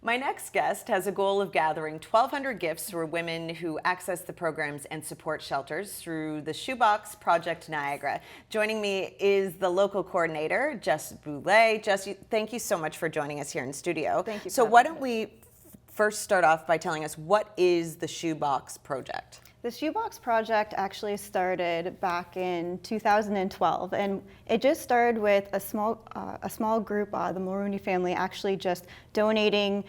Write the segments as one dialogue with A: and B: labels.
A: My next guest has a goal of gathering 1,200 gifts for women who access the programs and support shelters through the Shoebox Project Niagara. Joining me is the local coordinator, Jess Boulay. Jess, thank you so much for joining us here in studio.
B: Thank you.
A: So why don't we first start off by telling us, what is the Shoebox Project?
B: The Shoebox Project actually started back in 2012, and it just started with a small group, the Mulroney family, actually just donating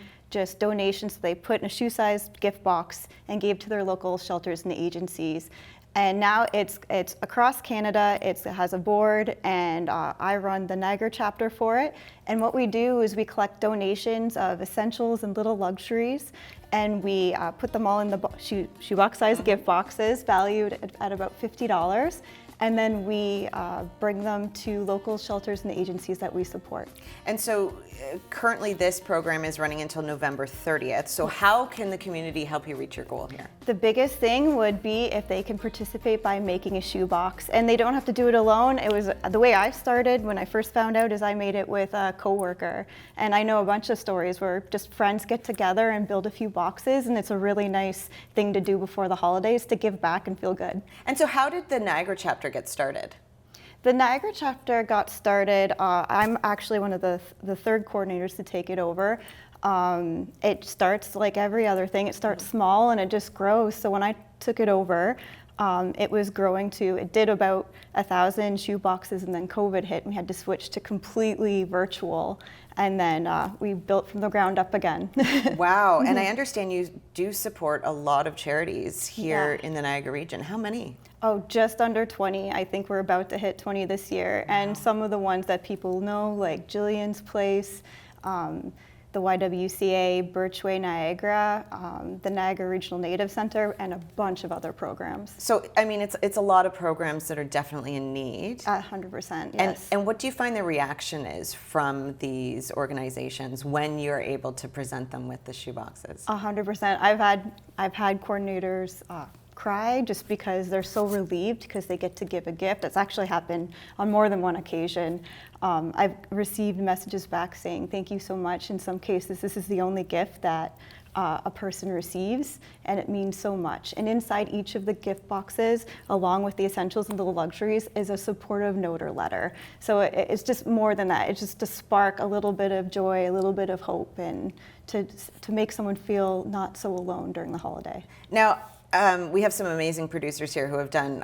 B: donations that they put in a shoe-sized gift box and gave to their local shelters and agencies. And now it's across Canada. It has a board, and I run the Niagara chapter for it. And what we do is we collect donations of essentials and little luxuries, and we put them all in the shoebox-sized gift boxes, valued at about $50. And then we bring them to local shelters and agencies that we support.
A: And so currently this program is running until November 30th. So how can the community help you reach your goal here?
B: The biggest thing would be if they can participate by making a shoebox, and they don't have to do it alone. It was the way I started when I first found out is I made it with a coworker. And I know a bunch of stories where just friends get together and build a few boxes, and it's a really nice thing to do before the holidays to give back and feel good.
A: And so how did the Niagara chapter get started?
B: The Niagara chapter got started, I'm actually one of the third coordinators to take it over. It starts like every other thing, it starts small and it just grows. So when I took it over, it was growing it did about 1,000 shoe boxes, and then COVID hit and we had to switch to completely virtual. And then we built from the ground up again.
A: Wow, and I understand you do support a lot of charities here in the Niagara region. How many?
B: Oh, just under 20. I think we're about to hit 20 this year. Wow. And some of the ones that people know, like Jillian's Place, the YWCA, Birchway Niagara, the Niagara Regional Native Center, and a bunch of other programs.
A: So, I mean, it's a lot of programs that are definitely in need.
B: 100%, yes.
A: And what do you find the reaction is from these organizations when you're able to present them with the shoeboxes?
B: 100%. I've had coordinators cry just because they're so relieved because they get to give a gift. It's actually happened on more than one occasion. I've received messages back saying, thank you so much. In some cases, this is the only gift that a person receives, and it means so much. And inside each of the gift boxes, along with the essentials and the luxuries, is a supportive note or letter. So it's just more than that. It's just to spark a little bit of joy, a little bit of hope, and to make someone feel not so alone during the holiday.
A: Now, we have some amazing producers here who have done,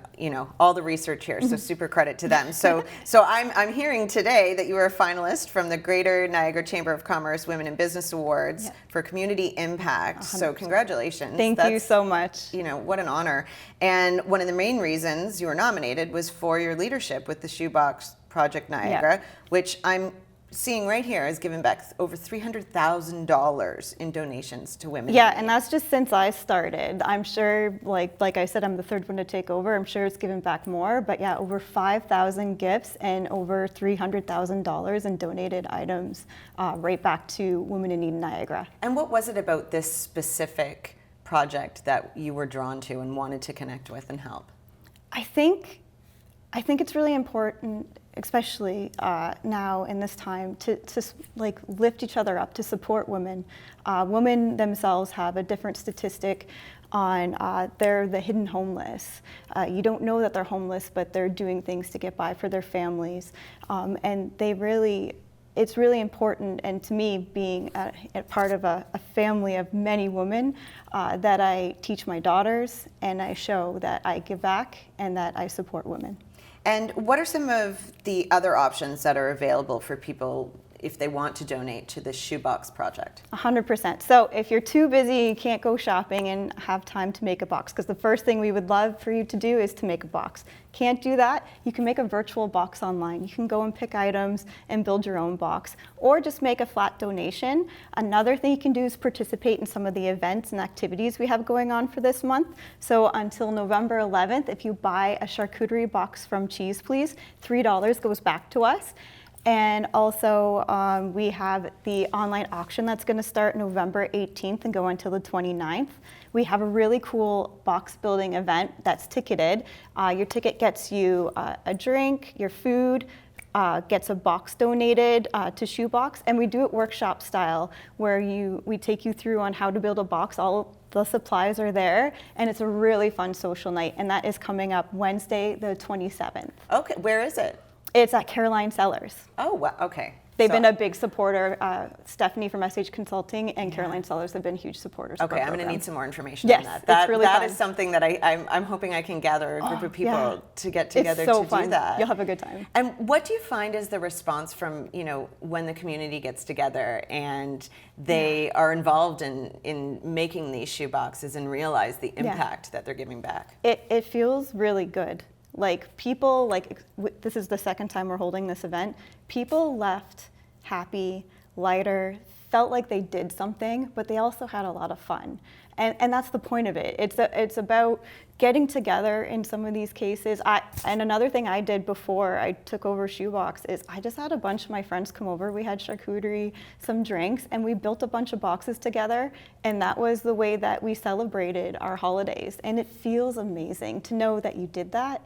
A: all the research here, so super credit to them. So I'm hearing today that you were a finalist from the Greater Niagara Chamber of Commerce Women in Business Awards for Community Impact. 100%. So congratulations.
B: Thank you so much.
A: What an honor. And one of the main reasons you were nominated was for your leadership with the Shoebox Project Niagara, which I'm seeing right here has given back over $300,000 in donations to women.
B: Yeah, and that's just since I started. I'm sure, like I said, I'm the third one to take over. I'm sure it's given back more, but yeah, over 5,000 gifts and over $300,000 in donated items right back to Women in Need in Niagara.
A: And what was it about this specific project that you were drawn to and wanted to connect with and help?
B: I think it's really important, especially now in this time, to lift each other up, to support women. Women themselves have a different statistic on they're the hidden homeless. You don't know that they're homeless, but they're doing things to get by for their families. And it's really important, and to me, being a part of a family of many women, that I teach my daughters and I show that I give back and that I support women.
A: And what are some of the other options that are available for people if they want to donate to the Shoebox Project?
B: 100%. So if you're too busy, you can't go shopping and have time to make a box, because the first thing we would love for you to do is to make a box. Can't do that? You can make a virtual box online. You can go and pick items and build your own box, or just make a flat donation. Another thing you can do is participate in some of the events and activities we have going on for this month. So until November 11th, if you buy a charcuterie box from Cheese Please, $3 goes back to us. And also, we have the online auction that's going to start November 18th and go until the 29th. We have a really cool box building event that's ticketed. Your ticket gets you a drink, your food, gets a box donated to Shoebox, and we do it workshop style, where we take you through on how to build a box. All the supplies are there, and it's a really fun social night, and that is coming up Wednesday, the 27th.
A: Okay, where is it?
B: It's at Caroline Sellers.
A: Oh, wow, okay.
B: They've been a big supporter. Stephanie from SH Consulting and Caroline Sellers have been huge supporters.
A: Okay,
B: of our
A: I'm going to
B: program.
A: need some more information
B: Yes,
A: on that.
B: it's really
A: that
B: fun.
A: is something that I'm hoping I can gather a group of people to get together
B: It's so
A: to
B: fun.
A: do that.
B: You'll have a good time.
A: And what do you find is the response from, when the community gets together and they are involved in making these shoe boxes and realize the impact that they're giving back?
B: It feels really good. Like people, this is the second time we're holding this event, people left happy, lighter, felt like they did something, but they also had a lot of fun. And that's the point of it. It's about getting together in some of these cases. And another thing I did before I took over Shoebox is I just had a bunch of my friends come over. We had charcuterie, some drinks, and we built a bunch of boxes together. And that was the way that we celebrated our holidays. And it feels amazing to know that you did that.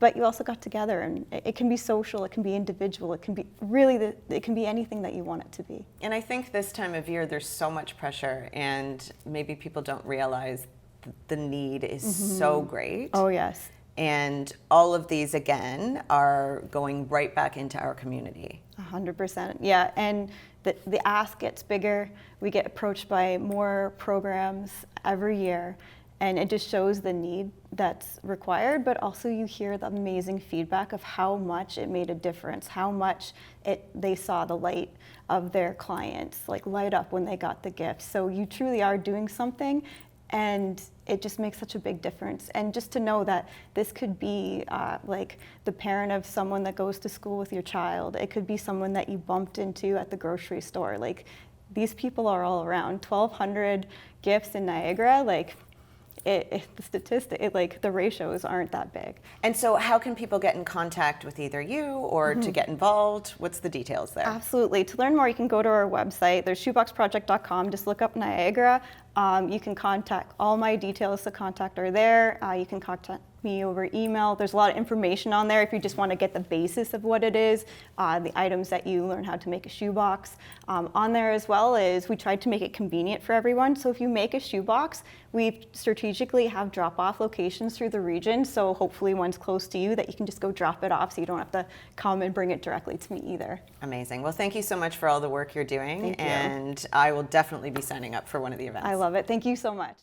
B: But you also got together, and it can be social, it can be individual, it can be it can be anything that you want it to be.
A: And I think this time of year there's so much pressure, and maybe people don't realize the need is so great.
B: Oh, yes.
A: And all of these, again, are going right back into our community.
B: 100%. Yeah, and the ask gets bigger. We get approached by more programs every year. And it just shows the need that's required, but also you hear the amazing feedback of how much it made a difference, how much they saw the light of their clients light up when they got the gifts. So you truly are doing something, and it just makes such a big difference. And just to know that this could be the parent of someone that goes to school with your child. It could be someone that you bumped into at the grocery store. These people are all around. 1,200 gifts in Niagara, the ratios aren't that big.
A: And so how can people get in contact with either you or to get involved? What's the details there?
B: Absolutely. To learn more, you can go to our website. There's shoeboxproject.com. Just look up Niagara. You can contact, all my details to contact are there. You can contact me over email. There's a lot of information on there if you just want to get the basis of what it is, the items that you learn how to make a shoebox. On there as well is we tried to make it convenient for everyone. So if you make a shoebox, we strategically have drop-off locations through the region. So hopefully one's close to you that you can just go drop it off so you don't have to come and bring it directly to me either.
A: Amazing. Well, thank you so much for all the work you're doing.
B: Thank you.
A: And I will definitely be signing up for one of the events.
B: I love it. Thank you so much.